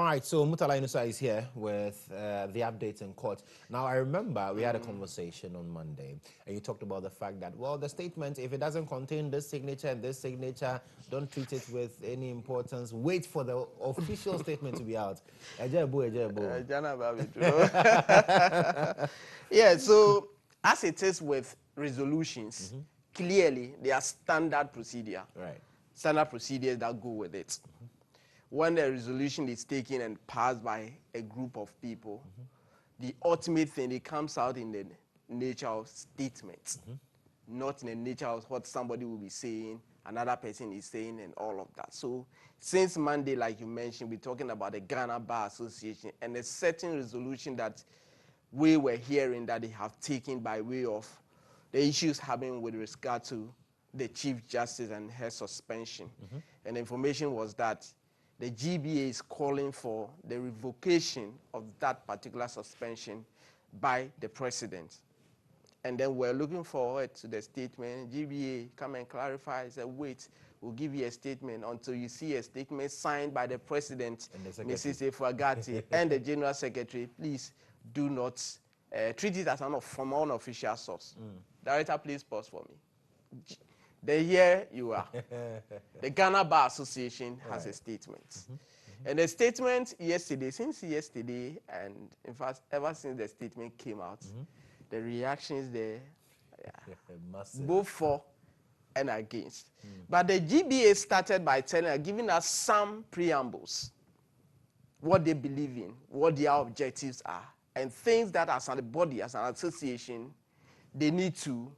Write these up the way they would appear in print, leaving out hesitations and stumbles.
right, so Murtala Inusah is here with the updates in court. Now, I remember we had a conversation on Monday, and you talked about the fact that, well, the statement, if it doesn't contain this signature and this signature, don't treat it with any importance. Wait for the official statement to be out. Yeah, so as it is with resolutions, clearly they are standard procedure. Right. Standard procedures that go with it. When a resolution is taken and passed by a group of people, the ultimate thing, it comes out in the nature of statements, not in the nature of what somebody will be saying, another person is saying, and all of that. So since Monday, like you mentioned, we're talking about the Ghana Bar Association and a certain resolution that we were hearing that they have taken by way of the issues having with regard to the Chief Justice and her suspension. And the information was that the GBA is calling for the revocation of that particular suspension by the president. And then we're looking forward to the statement. GBA, come and clarify. Say, wait, we'll give you a statement until you see a statement signed by the president, Mrs. Efwagati, and the general secretary. Please do not treat it as from an unofficial source. Director, please pause for me. Here you are. The Ghana Bar Association has a statement. And the statement yesterday, since yesterday, and in fact, ever since the statement came out, the reactions there, both for and against. But the GBA started by giving us some preambles, what they believe in, what their objectives are, and things that as a body, as an association, they need to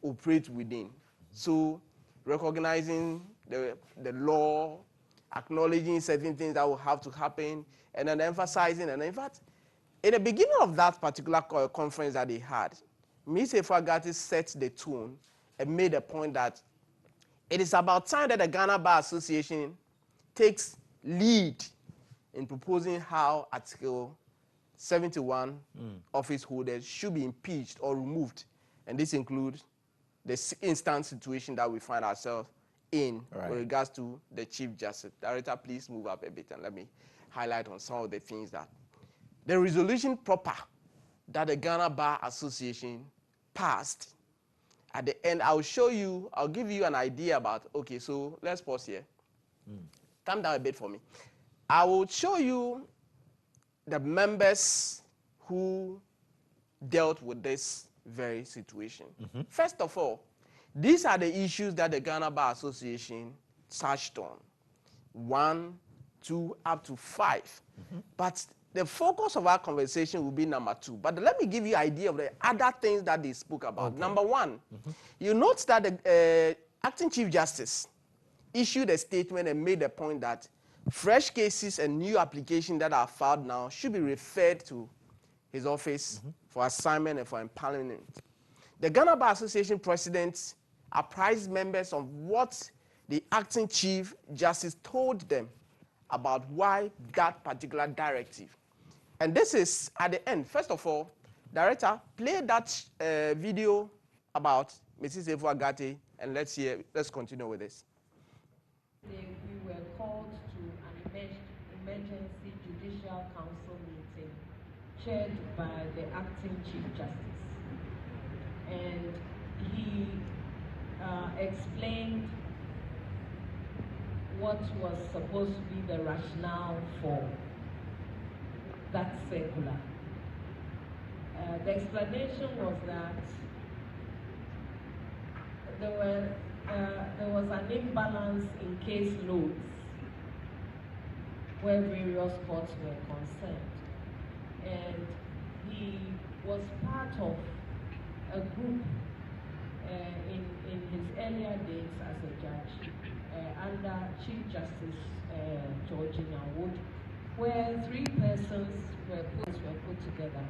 operate within. So recognizing the law, acknowledging certain things that will have to happen, and then emphasizing. And in fact, in the beginning of that particular conference that they had, Ms. Efwagati set the tone and made a point that it is about time that the Ghana Bar Association takes lead in proposing how Article 71 office holders should be impeached or removed. And this includes the instant situation that we find ourselves in with regards to the Chief Justice. Director, please move up a bit and let me highlight on some of the things that the resolution proper that the Ghana Bar Association passed. At the end, I'll give you an idea about, okay, so let's pause here. Calm down a bit for me. I will show you the members who dealt with this very situation. First of all, these are the issues that the Ghana Bar Association touched on. 1, 2, up to 5. But the focus of our conversation will be number 2. But let me give you an idea of the other things that they spoke about. Number 1, you note that the acting Chief Justice issued a statement and made the point that fresh cases and new applications that are filed now should be referred to his office for assignment and for empowerment. The Ghana Bar Association president apprised members of what the acting Chief Justice told them about why that particular directive. And this is at the end. First of all, Director, play that video about Mrs. Efwagati, and let's continue with this. We were called to an emergency judicial council meeting chaired by the acting Chief Justice. And he explained what was supposed to be the rationale for that circular. The explanation was that there was an imbalance in case loads where various courts were concerned. And he was part of a group in his earlier days as a judge under Chief Justice GHOne, where 3 persons were put together,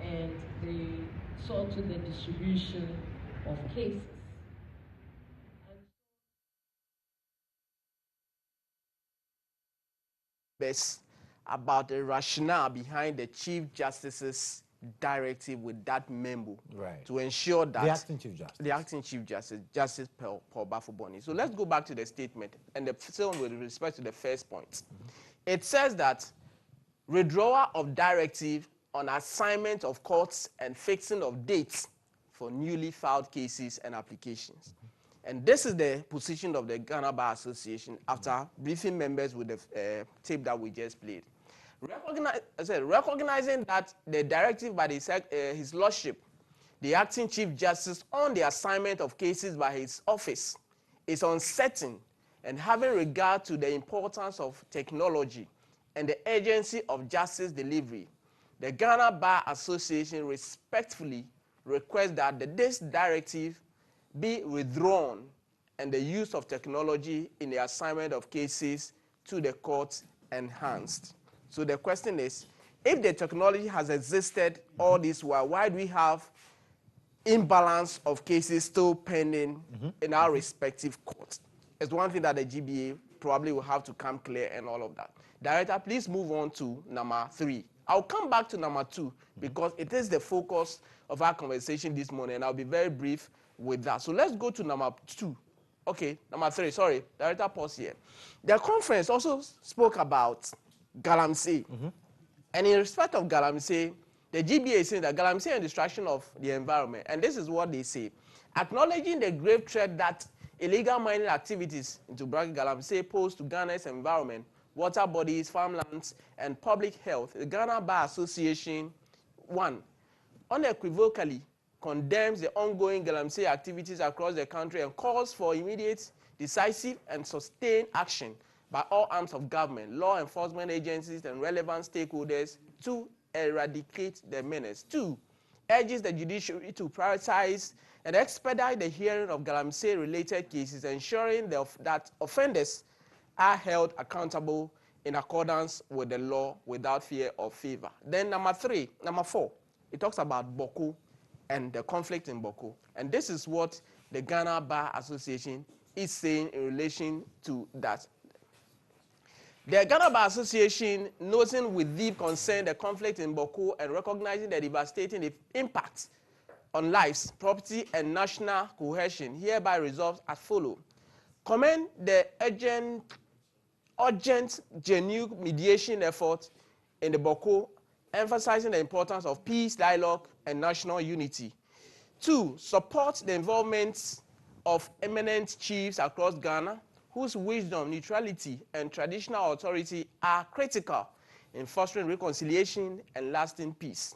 and they saw to the distribution of cases. About the rationale behind the Chief Justice's directive with that memo to ensure that the acting Chief Justice, Justice Paul Bafuboni. So let's go back to the statement and the film with respect to the first point. It says that withdrawal of directive on assignment of courts and fixing of dates for newly filed cases and applications. And this is the position of the Ghana Bar Association after briefing members with the tape that we just played. Recognizing that the directive by his Lordship, the acting Chief Justice, on the assignment of cases by his office is uncertain, and having regard to the importance of technology and the urgency of justice delivery, the Ghana Bar Association respectfully requests that this directive be withdrawn and the use of technology in the assignment of cases to the courts enhanced. So the question is, if the technology has existed all this while, why do we have imbalance of cases still pending in our respective courts? It's one thing that the GBA probably will have to come clear and all of that. Director, please move on to number 3. I'll come back to number 2 because it is the focus of our conversation this morning, and I'll be very brief with that. So let's go to number 2. Okay, number 3, sorry. Director, pause here. The conference also spoke about Galamsey. And in respect of Galamsey, the GBA is saying that Galamsey and destruction of the environment, and this is what they say. Acknowledging the grave threat that illegal mining activities into Galamsey pose to Ghana's environment, water bodies, farmlands, and public health, the Ghana Bar Association, 1, unequivocally condemns the ongoing Galamsey activities across the country and calls for immediate, decisive, and sustained action by all arms of government, law enforcement agencies, and relevant stakeholders to eradicate the menace. 2, urges the judiciary to prioritize and expedite the hearing of Galamsey-related cases, ensuring that offenders are held accountable in accordance with the law without fear or favor. Then number 4, it talks about Boko and the conflict in Boko. And this is what the Ghana Bar Association is saying in relation to that. The Ghana Bar Association, noting with deep concern the conflict in Boko and recognizing the devastating impact on lives, property, and national cohesion, hereby resolves as follows. Commend the urgent, genuine mediation effort in the Boko, emphasizing the importance of peace, dialogue, and national unity. 2, support the involvement of eminent chiefs across Ghana, whose wisdom, neutrality, and traditional authority are critical in fostering reconciliation and lasting peace.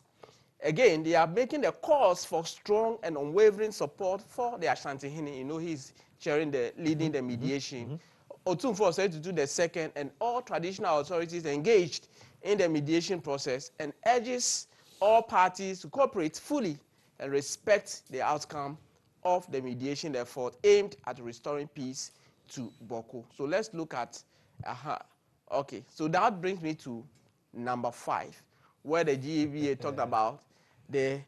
Again, they are making the calls for strong and unwavering support for the Ashanti-Hene. You know, he's leading the mediation. Otumfuo said to do the second, and all traditional authorities engaged in the mediation process, and urges all parties to cooperate fully and respect the outcome of the mediation effort aimed at restoring peace to Boko. So let's look at, okay, so that brings me to number 5, where the GBA talked about the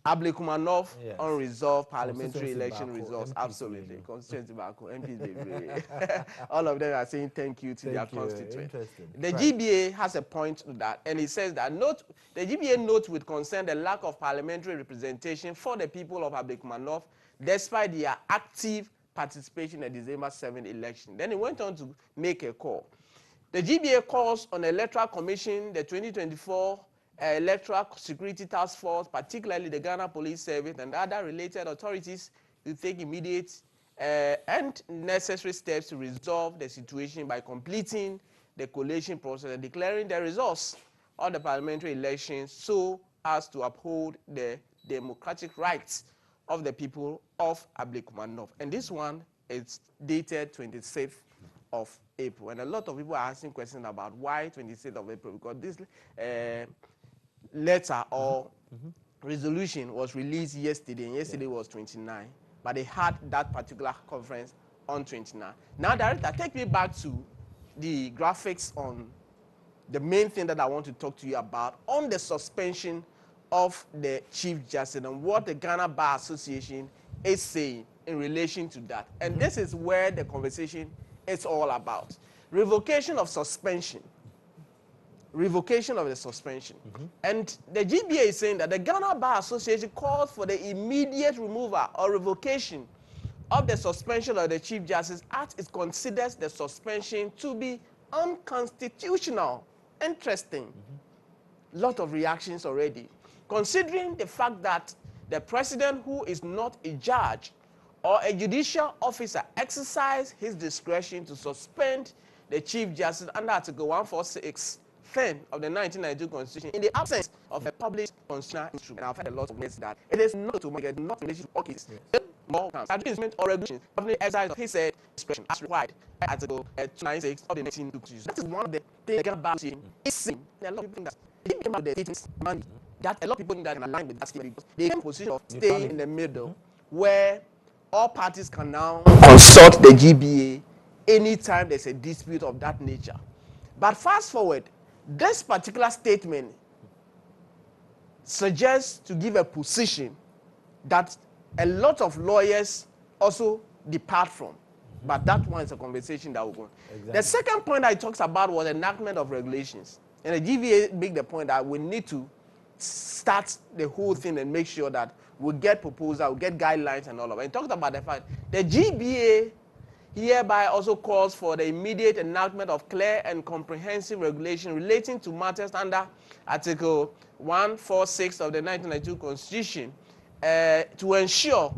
Ablekumanov unresolved parliamentary election results. Absolutely. Constituency Bako, MPs, all of them are saying thank you to their constituent. The GBA has a point to that, and it says that the GBA notes with concern the lack of parliamentary representation for the people of Ablekumanov, despite their active participation in the December 7 election. Then he went on to make a call. The GBA calls on the Electoral Commission, the 2024 Electoral Security Task Force, particularly the Ghana Police Service and other related authorities, to take immediate and necessary steps to resolve the situation by completing the collation process and declaring the results of the parliamentary elections so as to uphold the democratic rights of the people of Ablekumanov. And this one is dated 26th of April. And a lot of people are asking questions about why 26th of April, because this letter or resolution was released yesterday, and yesterday was 29. But they had that particular conference on 29. Now, Director, take me back to the graphics on the main thing that I want to talk to you about on the suspension of the Chief Justice and what the Ghana Bar Association is saying in relation to that. And this is where the conversation is all about. Revocation of suspension. Revocation of the suspension. And the GBA is saying that the Ghana Bar Association calls for the immediate removal or revocation of the suspension of the Chief Justice as it considers the suspension to be unconstitutional. Interesting. lot of reactions already. Considering the fact that the president, who is not a judge or a judicial officer, exercised his discretion to suspend the Chief Justice under Article 146 of the 1992 Constitution in the absence of a published constitutional instrument. And I've had a lot of ways that it is not to make it not in relation to all cases. More instrument or regulations of the exercise of his said discretion as required by Article 296 of the 1992 Constitution. That is one of the things that about it is seen. A lot of people think that it came out of the statements money that a lot of people think that can align with that statement because they came in a position of staying in the middle where all parties can now consult the GBA anytime there's a dispute of that nature. But fast forward, this particular statement suggests to give a position that a lot of lawyers also depart from. But that one is a conversation that will go on. Exactly. The second point I talked about was enactment of regulations. And the GBA made the point that we need to start the whole thing and make sure that we get proposal, we get guidelines and all of it. And talked about the fact the GBA hereby also calls for the immediate enactment of clear and comprehensive regulation relating to matters under Article 146 of the 1992 Constitution to ensure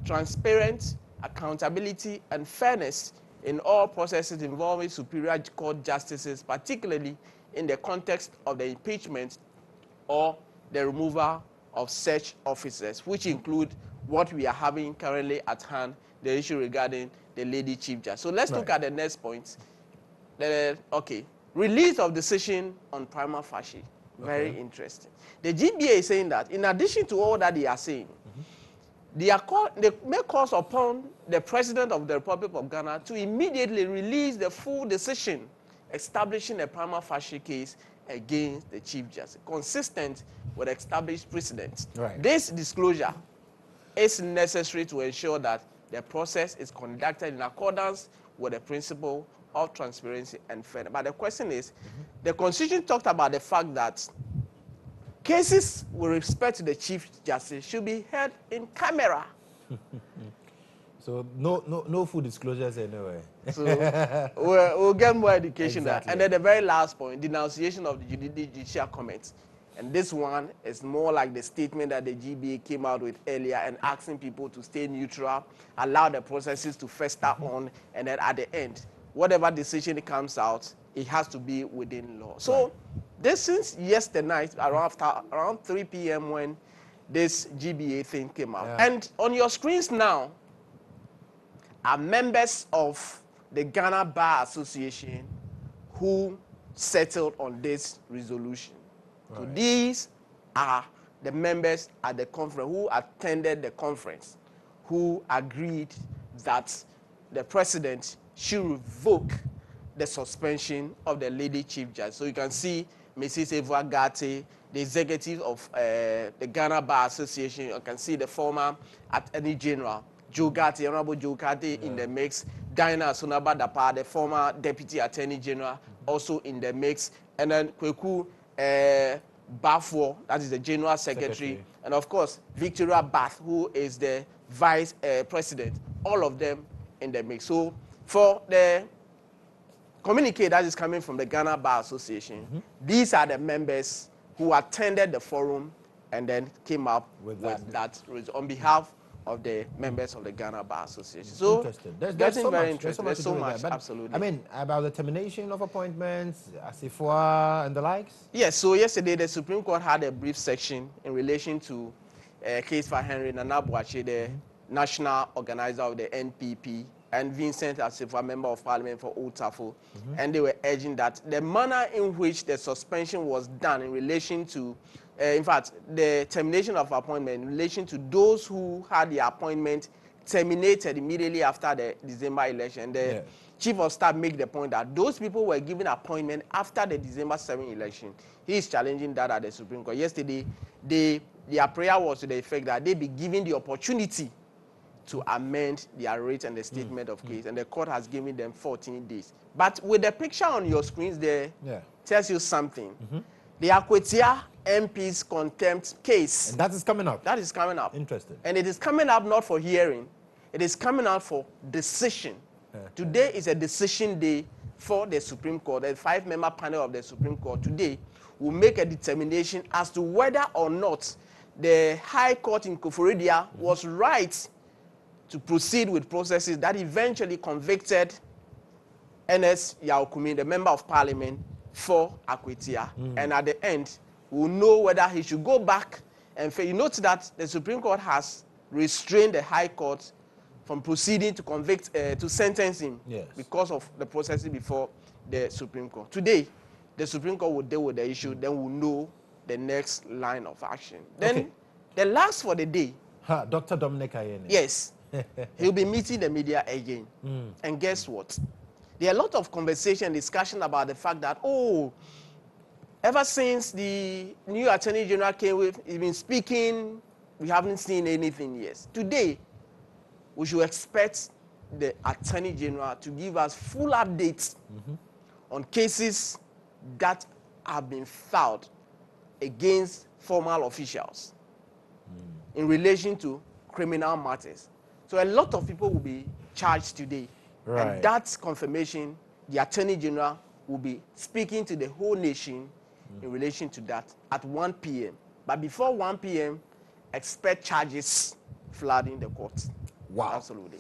transparent accountability and fairness in all processes involving superior court justices, particularly in the context of the impeachment or the removal of such officers, which include what we are having currently at hand, the issue regarding the Lady Chief Judge. So let's look at the next point. Release of decision on prima facie. Very interesting. The GBA is saying that in addition to all that they are saying, they may calls upon the President of the Republic of Ghana to immediately release the full decision establishing a prima facie case against the Chief Justice, consistent with established precedents. Right. This disclosure is necessary to ensure that the process is conducted in accordance with the principle of transparency and fairness. But the question is, the Constitution talked about the fact that cases with respect to the Chief Justice should be heard in camera. So no full disclosures anyway. So we'll get more education. Exactly. And then the very last point, denunciation of the judicial comments. And this one is more like the statement that the GBA came out with earlier and asking people to stay neutral, allow the processes to fester on, and then at the end, whatever decision comes out, it has to be within law. So this since yesterday night, around 3 p.m. when this GBA thing came out. Yeah. And on your screens now are members of the Ghana Bar Association who settled on this resolution. So these are the members at the conference who attended the conference, who agreed that the president should revoke the suspension of the Lady Chief Judge. So you can see Mrs. Eva Gate, the executive of the Ghana Bar Association. You can see the former Attorney General, Honorable Joe Gate in the mix. Diana Sonaba Dapa, the former Deputy Attorney General, also in the mix. And then Kweku Bafo, that is the General Secretary. And of course, Victoria Bath, who is the Vice President, all of them in the mix. So for the communique that is coming from the Ghana Bar Association, these are the members who attended the forum and then came up with that on behalf of the members of the Ghana Bar Association. So interesting. There's so very much. interesting. There's so much, absolutely. I mean, about the termination of appointments, Asifwa and the likes? Yes, so yesterday the Supreme Court had a brief section in relation to a case for Henry Nana Boakye, the national organizer of the NPP, and Vincent Asifwa, member of parliament for Old Tafo. And they were urging that the manner in which the suspension was done in relation to in fact, the termination of appointment in relation to those who had their appointment terminated immediately after the December election. The chief of staff made the point that those people were given appointment after the December 7 election. He is challenging that at the Supreme Court. Yesterday, their prayer was to the effect that they be given the opportunity to amend their rate and the statement of case, and the court has given them 14 days. But with the picture on your screens there, tells you something. The Akwetia MP's contempt case. And that is coming up. That is coming up. Interesting. And it is coming up not for hearing. It is coming out for decision. Today is a decision day for the Supreme Court, the 5-member panel of the Supreme Court today will make a determination as to whether or not the High Court in Koforidua was right to proceed with processes that eventually convicted Ernest Yaokumi, the Member of Parliament, for Akwetia. And at the end, we'll know whether he should go back and you note that the Supreme Court has restrained the High Court from proceeding to convict, to sentence him because of the processes before the Supreme Court. Today, the Supreme Court will deal with the issue, then we'll know the next line of action. Then the last for the day. Dr. Dominic Ayeni. Yes. He'll be meeting the media again. And guess what? There are a lot of conversation and discussion about the fact that, ever since the new Attorney General came with, he's been speaking, we haven't seen anything yet. Today, we should expect the Attorney General to give us full updates on cases that have been filed against formal officials in relation to criminal matters. So a lot of people will be charged today. And that confirmation, the Attorney General will be speaking to the whole nation in relation to that at 1 p.m. But before 1 p.m., expect charges flooding the court. Wow. Absolutely.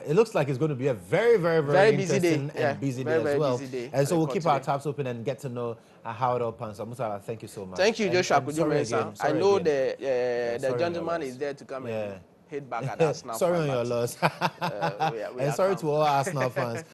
It looks like it's going to be a very, very, very busy interesting day. and busy day as well. Busy day and so we'll keep our tabs open and get to know how it all pans out. Murtala, thank you so much. Thank you, Joshua. I know again. the gentleman is there to come and hit back at us now. Sorry on your loss. And sorry to all Arsenal fans.